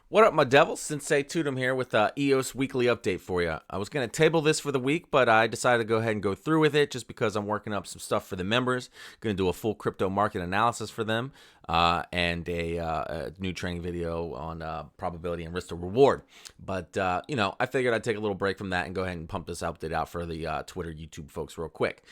What up, my devils? Sensei Tutum here with EOS weekly update for you. I was going to table this for the week, but I decided to go ahead and go through with it just because I'm working up some stuff for the members. Going to do a full crypto market analysis for them and a new training video on probability and risk to reward. But, I figured I'd take a little break from that and go ahead and pump this update out for the Twitter, YouTube folks real quick.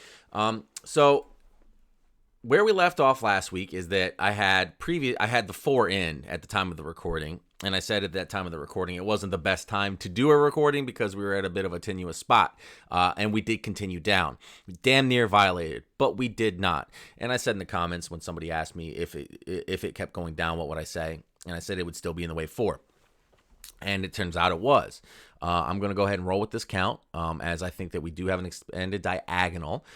Where we left off last week is that I had the 4 in at the time of the recording, and I said at that time of the recording it wasn't the best time to do a recording because we were at a bit of a tenuous spot, and we did continue down. We damn near violated, but we did not. And I said in the comments when somebody asked me if it kept going down, what would I say? And I said it would still be in the wave 4. And it turns out it was. I'm going to go ahead and roll with this count, as I think that we do have an expanded diagonal.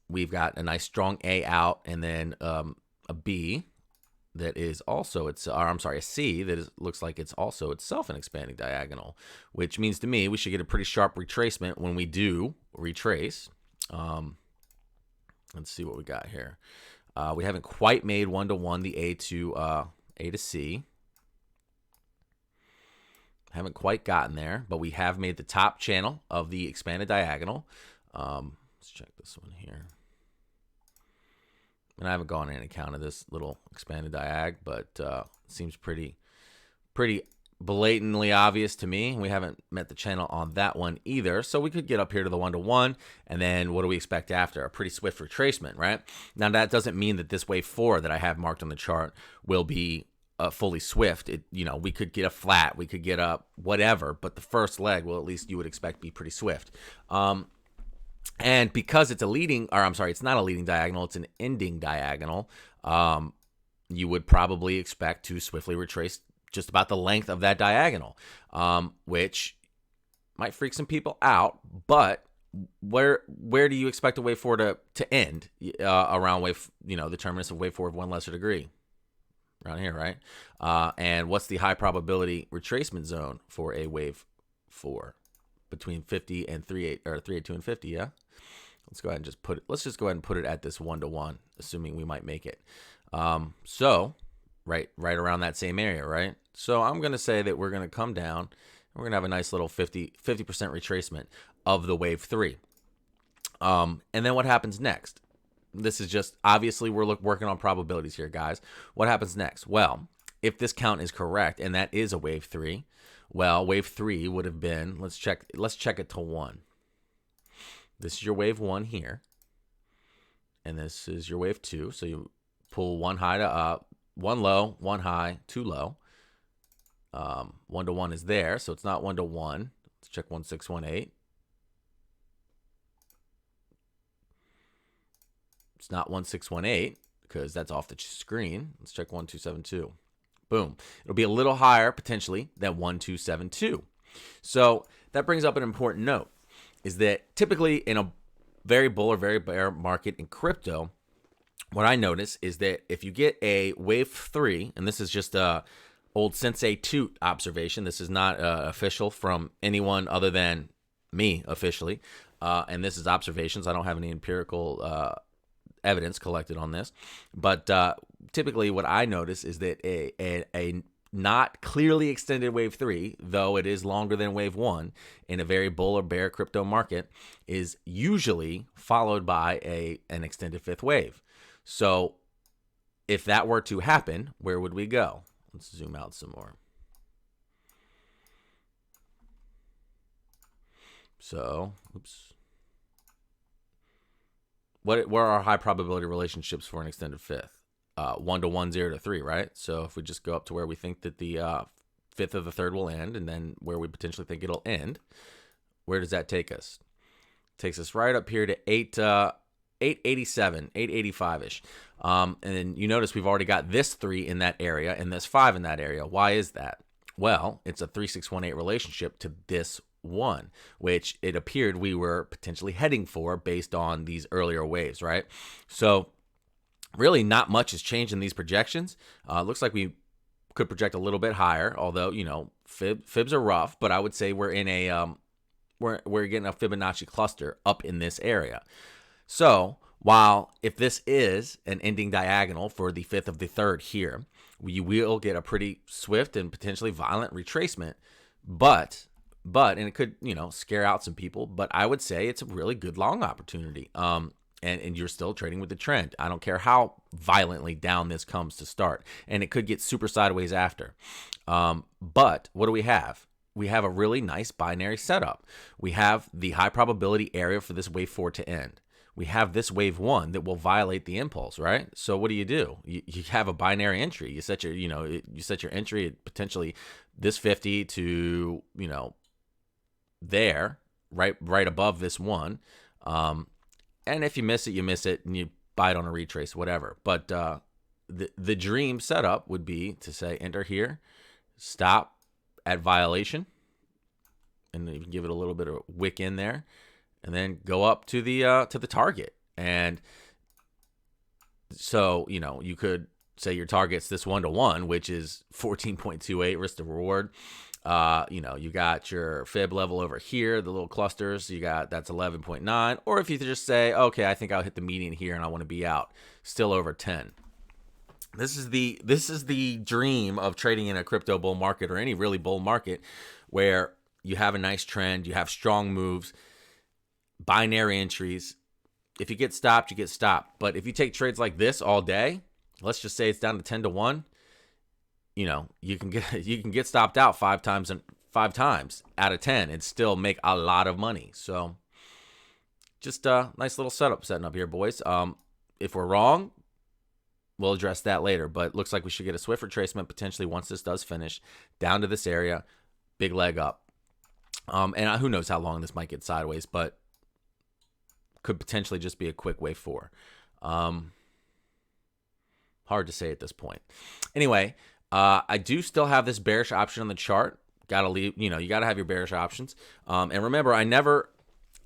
We've got a nice strong A out, and then a B that is also a C that looks like it's also itself an expanding diagonal, which means to me we should get a pretty sharp retracement when we do retrace. Let's see what we got here. We haven't quite made 1-to-1 the A to C. Haven't quite gotten there, but we have made the top channel of the expanded diagonal. Let's check this one here. And I haven't gone in and counted this little expanded diag, but it seems pretty blatantly obvious to me. We haven't met the channel on that one either. So we could get up here to the 1-to-1, and then what do we expect after? A pretty swift retracement, right? Now that doesn't mean that this wave 4 that I have marked on the chart will be fully swift. We could get a flat, we could get a whatever, but the first leg will, at least you would expect, be pretty swift. And because it's it's not a leading diagonal, it's an ending diagonal, you would probably expect to swiftly retrace just about the length of that diagonal, which might freak some people out. But where do you expect a wave 4 to end around the terminus of wave 4 of 1 lesser degree? Around here, right? And what's the high probability retracement zone for a wave 4? Between 50 and 382 and 50, yeah? Let's go ahead and just put it at this 1-to-1, assuming we might make it. So right around that same area, right? So I'm going to say that we're going to come down, and we're going to have a nice little 50% retracement of the wave 3. And then what happens next? This is just, obviously we're working on probabilities here, guys. What happens next? Well, if this count is correct, and that is a wave 3, well, wave 3 would have been, let's check it to 1. This is your wave 1 here, and this is your wave 2. So you pull one high to up, one low, one high, 2 low. 1-to-1 is there, so it's not 1-to-1. Let's check 1618. It's not 1618 because that's off the screen. Let's check 1272. Boom. It'll be a little higher potentially than 1272. So that brings up an important note, is that typically in a very bull or very bear market in crypto, what I notice is that if you get a wave 3, and this is just a old Sensei Toot observation, this is not official from anyone other than me officially, and this is observations. I don't have any empirical evidence collected on this, but typically what I notice is that a not clearly extended wave 3, though it is longer than wave 1 in a very bull or bear crypto market, is usually followed by an extended 5th wave. So if that were to happen, where would we go? Let's zoom out some more. So, oops. What are our high probability relationships for an extended 5th? 1-to-1, 0-to-3, right? So if we just go up to where we think that the 5th of the 3rd will end, and then where we potentially think it'll end, where does that take us? It takes us right up here to 887, 885-ish. And then you notice we've already got this 3 in that area and this 5 in that area. Why is that? Well, it's a 3618 relationship to this 1, which it appeared we were potentially heading for based on these earlier waves, right? So really not much has changed in these projections. Looks like we could project a little bit higher, although, fibs are rough, but I would say we're in a we're getting a Fibonacci cluster up in this area. So While if this is an ending diagonal for the 5th of the 3rd here, you will get a pretty swift and potentially violent retracement, but and it could, scare out some people, but I would say it's a really good long opportunity. And you're still trading with the trend. I don't care how violently down this comes to start, and it could get super sideways after. But what do we have? We have a really nice binary setup. We have the high probability area for this wave 4 to end. We have this wave 1 that will violate the impulse, right? So what do? You have a binary entry. You set your, you set your entry at potentially this 50 to, there, right above this one. And if you miss it, you miss it, and you buy it on a retrace, whatever. But the dream setup would be to say enter here, stop at violation, and you can give it a little bit of wick in there, and then go up to the target. And so you could say your target's this 1-to-1, which is 14.28 risk to reward. You got your fib level over here, the little clusters, that's 11.9. Or if you just say, okay, I think I'll hit the median here and I want to be out, still over 10. This is the dream of trading in a crypto bull market, or any really bull market, where you have a nice trend, you have strong moves, binary entries. If you get stopped, you get stopped. But if you take trades like this all day, let's just say it's down to 10-to-1, you can get stopped out 5 times out of 10 and still make a lot of money. So just a nice little setting up here, boys. If we're wrong, we'll address that later, but looks like we should get a swift retracement potentially once this does finish down to this area, big leg up. And who knows how long this might get sideways, but could potentially just be a quick wave 4. Hard to say at this point. Anyway, I do still have this bearish option on the chart. Gotta leave, you gotta have your bearish options. And remember, I never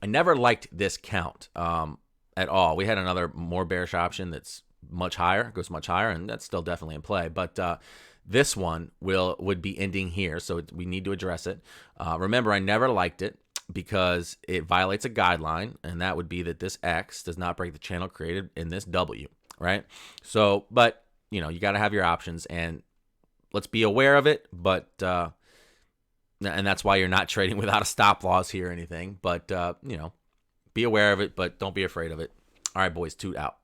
liked this count at all. We had another more bearish option that's much higher, goes much higher, and that's still definitely in play. But this one would be ending here, so we need to address it. Remember, I never liked it because it violates a guideline, and that would be that this X does not break the channel created in this W, right? So, but you got to have your options, and let's be aware of it, but and that's why you're not trading without a stop loss here or anything. But be aware of it, but don't be afraid of it. All right, boys, toot out.